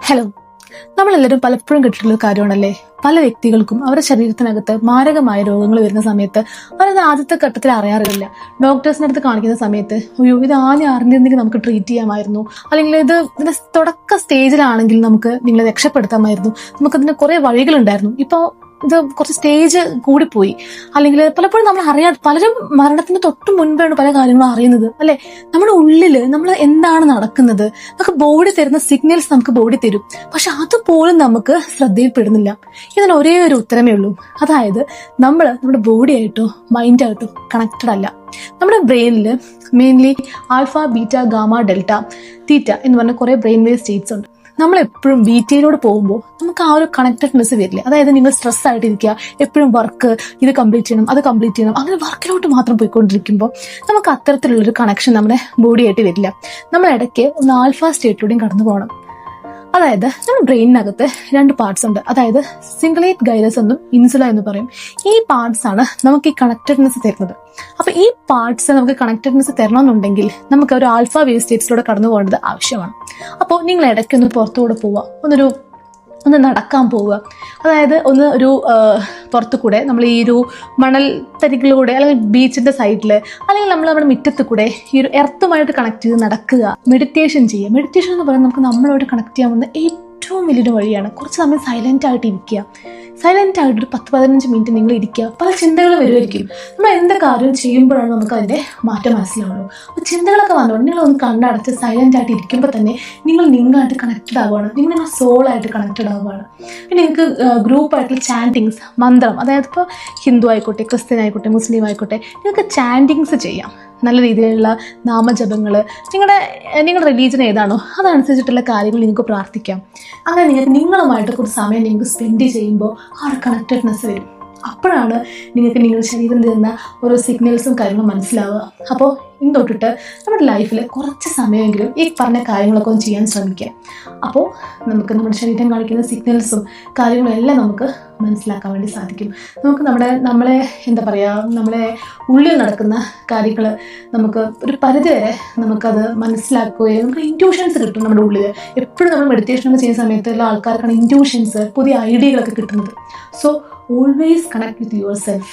Hello, നമ്മളെല്ലാവരും പലപ്പോഴും കേട്ടിട്ടുള്ള കാര്യമാണല്ലേ, പല വ്യക്തികൾക്കും അവരുടെ ശരീരത്തിനകത്ത് മാരകമായ രോഗങ്ങൾ വരുന്ന സമയത്ത് അവരത് ആദ്യത്തെ ഘട്ടത്തിൽ അറിയാറില്ല. ഡോക്ടേഴ്സിൻ്റെ അടുത്ത് കാണിക്കുന്ന സമയത്ത് അയ്യോ ഇത് ആദ്യം അറിഞ്ഞിരുന്നെങ്കിൽ നമുക്ക് ട്രീറ്റ് ചെയ്യാമായിരുന്നു, അല്ലെങ്കിൽ ഇതിന്റെ തുടക്ക സ്റ്റേജിലാണെങ്കിൽ നമുക്ക് നിങ്ങളെ രക്ഷപ്പെടുത്താമായിരുന്നു, നമുക്കതിന് കുറെ വഴികളുണ്ടായിരുന്നു. ഇപ്പോൾ ഇത് കുറച്ച് സ്റ്റേജ് കൂടിപ്പോയി, അല്ലെങ്കിൽ പലപ്പോഴും നമ്മൾ പലരും മരണത്തിന് തൊട്ട് മുൻപാണ് പല കാര്യങ്ങളും അറിയുന്നത് അല്ലെ. നമ്മുടെ ഉള്ളില് നമ്മൾ എന്താണ് നടക്കുന്നത്, നമുക്ക് ബോഡി തരുന്ന സിഗ്നൽസ് നമുക്ക് ബോഡി തരും, പക്ഷെ അതുപോലും നമുക്ക് ശ്രദ്ധയിൽപ്പെടുന്നില്ല. ഇതിന് ഒരേ ഒരു ഉത്തരമേ ഉള്ളൂ, അതായത് നമ്മുടെ ബോഡിയായിട്ടോ മൈൻഡായിട്ടോ കണക്റ്റഡ് അല്ല. നമ്മുടെ ബ്രെയിനിൽ mainly alpha, beta, gamma, delta, theta എന്ന് പറഞ്ഞ കുറെ ബ്രെയിൻ വേവ് സ്റ്റേറ്റ്സ് ഉണ്ട്. നമ്മളെപ്പോഴും ബീറ്റയിലൂടെ പോകുമ്പോൾ നമുക്ക് ആ ഒരു കണക്റ്റഡ്നെസ് വരില്ല. അതായത് നിങ്ങൾ സ്ട്രെസ് ആയിട്ടിരിക്കുക, എപ്പോഴും വർക്ക്, ഇത് കംപ്ലീറ്റ് ചെയ്യണം, അത് കംപ്ലീറ്റ് ചെയ്യണം, അങ്ങനെ വർക്കിലോട്ട് മാത്രം പോയിക്കൊണ്ടിരിക്കുമ്പോൾ നമുക്ക് അത്തരത്തിലുള്ളൊരു കണക്ഷൻ നമ്മുടെ ബോഡിയായിട്ട് വരില്ല. നമ്മൾ ഇടയ്ക്ക് ഒന്ന് ആൽഫ സ്റ്റേറ്റിലൂടെയും കടന്നു പോകണം. അതായത് നമ്മുടെ ബ്രെയിനിനകത്ത് 2 പാർട്സ് ഉണ്ട്, അതായത് സിംഗുലേറ്റ് ഗൈറസ് എന്നും ഇൻസുല എന്ന് പറയും. ഈ പാർട്സ് ആണ് നമുക്ക് ഈ കണക്റ്റഡ്നെസ് തരുന്നത്. അപ്പൊ ഈ പാർട്സ് നമുക്ക് കണക്റ്റഡ്നെസ് തരണമെന്നുണ്ടെങ്കിൽ നമുക്ക് ഒരു ആൽഫ വേവ് സ്റ്റേറ്റ്സിലൂടെ കടന്നു പോകേണ്ടത് ആവശ്യമാണ്. അപ്പോൾ നിങ്ങൾ ഇടയ്ക്കൊന്ന് പുറത്തുകൂടെ പോവുക, ഒന്ന് നടക്കാൻ പോവുക, അതായത് ഒരു പുറത്തു കൂടെ നമ്മൾ ഈ ഒരു മണൽ തരികളിലൂടെ, അല്ലെങ്കിൽ ബീച്ചിന്റെ സൈഡിൽ, അല്ലെങ്കിൽ നമ്മൾ നമ്മുടെ മുറ്റത്ത് കൂടെ ഈ ഒരു എർത്തുമായിട്ട് കണക്ട് ചെയ്ത് നടക്കുക, മെഡിറ്റേഷൻ ചെയ്യുക. മെഡിറ്റേഷൻ എന്ന് പറയുന്നത് നമുക്ക് നമ്മളോട് കണക്ട് ചെയ്യാവുന്ന ഏറ്റവും വലിയൊരു വഴിയാണ്. കുറച്ച് സമയം സൈലന്റ് ആയിട്ട് ഇരിക്കുക, സൈലന്റ് ആയിട്ട് ഒരു 10-15 മിനിറ്റ് നിങ്ങൾ ഇരിക്കുക. പല ചിന്തകൾ വരുമായിരിക്കും. നമ്മൾ എന്ത് കാര്യം ചെയ്യുമ്പോഴാണ് നമുക്ക് അതിന്റെ മാറ്റം മനസ്സിലാവുള്ളൂ. അപ്പോൾ ചിന്തകളൊക്കെ വന്നോണ്ട് നിങ്ങളൊന്ന് കണ്ണടച്ച് സൈലന്റ് ആയിട്ട് ഇരിക്കുമ്പോൾ തന്നെ നിങ്ങളായിട്ട് കണക്റ്റഡ് ആവുകയാണ്, നിങ്ങളുടെ സോളായിട്ട് കണക്റ്റഡ് ആവുകയാണ്. പിന്നെ നിങ്ങൾക്ക് ഗ്രൂപ്പായിട്ടുള്ള ചാൻറ്റിങ്സ്, മന്ത്രം, അതായത് ഇപ്പോൾ ഹിന്ദു ആയിക്കോട്ടെ, ക്രിസ്ത്യൻ ആയിക്കോട്ടെ, മുസ്ലിം ആയിക്കോട്ടെ, നിങ്ങൾക്ക് ചാൻറ്റിങ്സ് ചെയ്യാം. നല്ല രീതിയിലുള്ള നാമജപങ്ങൾ, നിങ്ങളുടെ റിലീജിയൻ ഏതാണോ അതനുസരിച്ചിട്ടുള്ള കാര്യങ്ങൾ നിങ്ങൾക്ക് പ്രാർത്ഥിക്കാം. അങ്ങനെ നിങ്ങളുമായിട്ട് കുറച്ച് സമയം നിങ്ങൾക്ക് സ്പെൻഡ് ചെയ്യുമ്പോൾ ആ ഒരു കണക്റ്റഡ്നെസ് വരും. അപ്പോഴാണ് നിങ്ങൾക്ക് നിങ്ങളുടെ ശരീരം തരുന്ന ഓരോ സിഗ്നൽസും കാര്യങ്ങളും മനസ്സിലാവുക. അപ്പോൾ ഇന്ന് തൊട്ടിട്ട് നമ്മുടെ ലൈഫിൽ കുറച്ച് സമയമെങ്കിലും ഈ പറഞ്ഞ കാര്യങ്ങളൊക്കെ ഒന്ന് ചെയ്യാൻ ശ്രമിക്കാം. അപ്പോൾ നമുക്ക് നമ്മുടെ ശരീരം കാണിക്കുന്ന സിഗ്നൽസും കാര്യങ്ങളും എല്ലാം നമുക്ക് മനസ്സിലാക്കാൻ വേണ്ടി സാധിക്കും. നമുക്ക് നമ്മളെ എന്താ പറയുക, നമ്മളെ ഉള്ളിൽ നടക്കുന്ന കാര്യങ്ങൾ നമുക്ക് ഒരു പരിധിവരെ നമുക്കത് മനസ്സിലാക്കുകയും നമുക്ക് ഇൻറ്റ്യൂഷൻസ് കിട്ടും. നമ്മുടെ ഉള്ളിൽ എപ്പോഴും നമ്മൾ മെഡിറ്റേഷനൊക്കെ ചെയ്യുന്ന സമയത്ത് എല്ലാ ആൾക്കാർക്കാണ് ഇൻറ്റ്യൂഷൻസ്, പുതിയ ഐഡിയകളൊക്കെ കിട്ടുന്നത്. So always connect with your self.